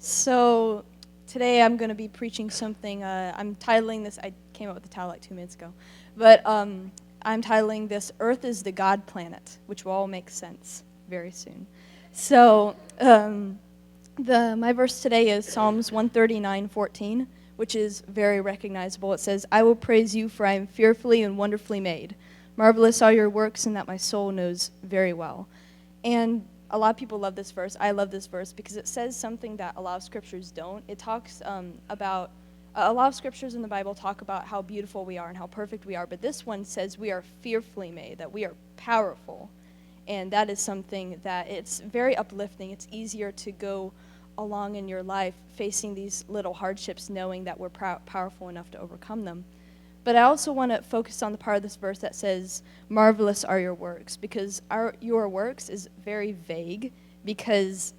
So today I'm going to be preaching something. I'm titling this. I came up with the title like 2 minutes ago, but I'm titling this "Earth is the God Planet," which will all make sense very soon. So my verse today is Psalms 139:14, which is very recognizable. It says, "I will praise you, for I am fearfully and wonderfully made. Marvelous are your works, and that my soul knows very well." And a lot of people love this verse. I love this verse because it says something that a lot of scriptures don't. It talks about, a lot of scriptures in the Bible talk about how beautiful we are and how perfect we are, but this one says we are fearfully made, that we are powerful. And that is something that it's very uplifting. It's easier to go along in your life facing these little hardships knowing that we're powerful enough to overcome them. But I also want to focus on the part of this verse that says, "Marvelous are your works," because your works is very vague, because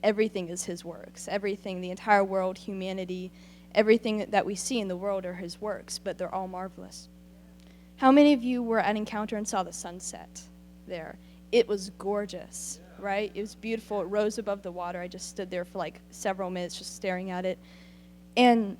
everything is his works. Everything, the entire world, humanity, everything that we see in the world are his works, but they're all marvelous. How many of you were at Encounter and saw the sunset there? It was gorgeous, right? It was beautiful. It rose above the water. I just stood there for like several minutes just staring at it. And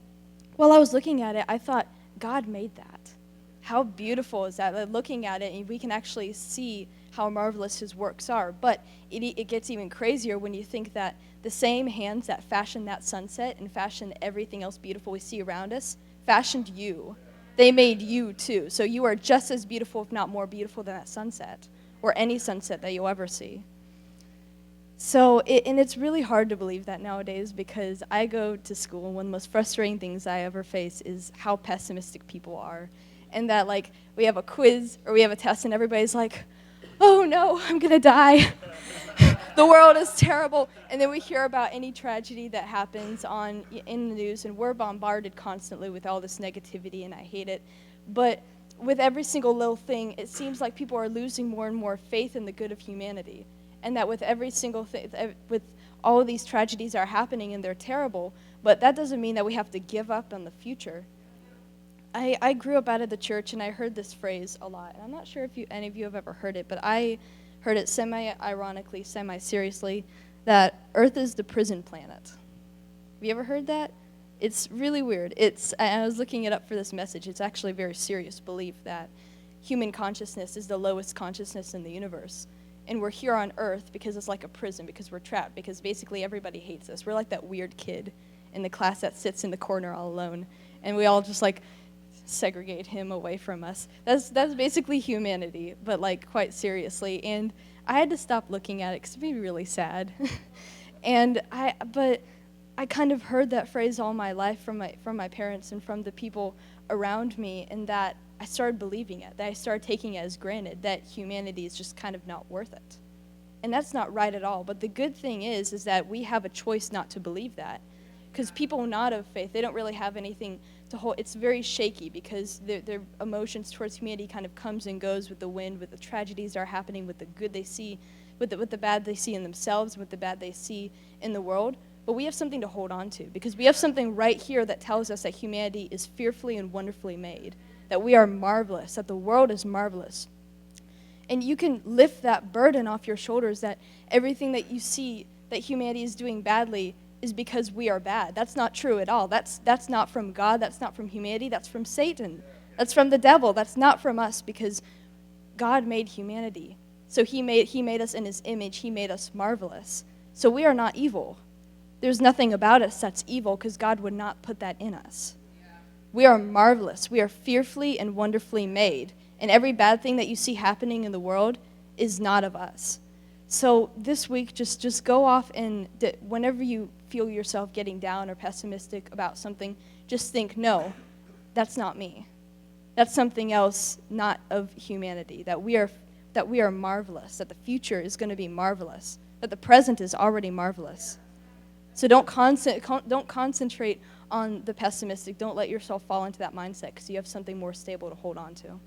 while I was looking at it, I thought, God made that. How beautiful is that? Like, looking at it, and we can actually see how marvelous his works are. But it gets even crazier when you think that the same hands that fashioned that sunset and fashioned everything else beautiful we see around us fashioned you. They made you too. So you are just as beautiful, if not more beautiful, than that sunset or any sunset that you'll ever see. So, and it's really hard to believe that nowadays, because I go to school, and one of the most frustrating things I ever face is how pessimistic people are. And that, like, we have a quiz or we have a test, and everybody's like, "Oh no, I'm going to die. The world is terrible." And then we hear about any tragedy that happens in the news, and we're bombarded constantly with all this negativity, and I hate it. But with every single little thing, it seems like people are losing more and more faith in the good of humanity. And that with every single thing, with all of these tragedies are happening and they're terrible, but that doesn't mean that we have to give up on the future. I grew up out of the church, and I heard this phrase a lot. And I'm not sure if any of you have ever heard it, but I heard it semi-ironically, semi-seriously, that Earth is the prison planet. Have you ever heard that? It's really weird. I was looking it up for this message. It's actually a very serious belief that human consciousness is the lowest consciousness in the universe. And we're here on Earth because it's like a prison, because we're trapped, because basically everybody hates us. We're like that weird kid in the class that sits in the corner all alone, and we all just like segregate him away from us. That's basically humanity, but like quite seriously. And I had to stop looking at it because it'd be really sad. But I kind of heard that phrase all my life from my parents and from the people around me, and that I started believing it, that I started taking it as granted, that humanity is just kind of not worth it. And that's not right at all. But the good thing is that we have a choice not to believe that. Because people not of faith, they don't really have anything to hold. It's very shaky, because their emotions towards humanity kind of comes and goes with the wind, with the tragedies that are happening, with the good they see, with the bad they see in themselves, with the bad they see in the world. But we have something to hold on to, because we have something right here that tells us that humanity is fearfully and wonderfully made, that we are marvelous, that the world is marvelous. And you can lift that burden off your shoulders, that everything that you see that humanity is doing badly is because we are bad. That's not true at all. That's not from God. That's not from humanity. That's from Satan. That's from the devil. That's not from us, because God made humanity. So he made us in his image. He made us marvelous. So we are not evil. There's nothing about us that's evil, because God would not put that in us. We are marvelous. We are fearfully and wonderfully made. And every bad thing that you see happening in the world is not of us. So this week, just go off, and whenever you feel yourself getting down or pessimistic about something, just think, no, that's not me. That's something else, not of humanity. That we are marvelous. That the future is going to be marvelous. That the present is already marvelous. So don't concentrate on the pessimistic. Don't let yourself fall into that mindset, because you have something more stable to hold on to.